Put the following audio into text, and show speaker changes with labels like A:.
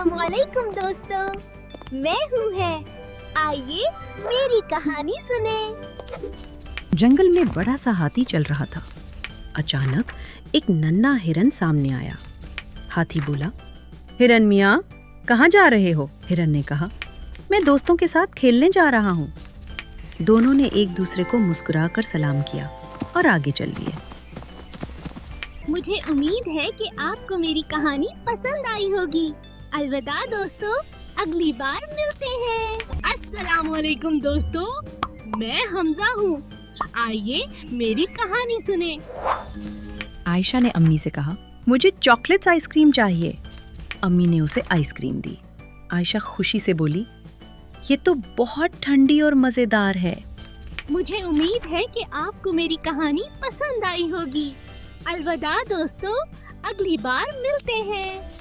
A: अस्सलामुअलैकुम दोस्तों, मैं हूँ है। आइए मेरी कहानी सुने।
B: जंगल में बड़ा सा हाथी चल रहा था। अचानक एक नन्हा हिरन सामने आया। हाथी बोला, हिरन मियाँ, कहाँ जा रहे हो? हिरन ने कहा, मैं दोस्तों के साथ खेलने जा रहा हूँ। दोनों ने एक दूसरे को मुस्कुराकर सलाम किया और आगे चल दिए।
A: मुझे उम्मीद है कि आपको मेरी कहानी पसंद आई होगी। अलविदा दोस्तों, अगली बार मिलते हैं। अस्सलामुअलैकुम दोस्तों, मैं हमजा हूँ। आइए मेरी कहानी सुने।
B: आयशा ने अम्मी से कहा, मुझे चॉकलेट्स आइसक्रीम चाहिए। अम्मी ने उसे आइसक्रीम दी। आयशा खुशी से बोली, ये तो बहुत ठंडी और मजेदार है।
A: मुझे उम्मीद है कि आपको मेरी कहानी पसंद आई होगी। अलविदा दोस्तों, अगली बार मिलते हैं।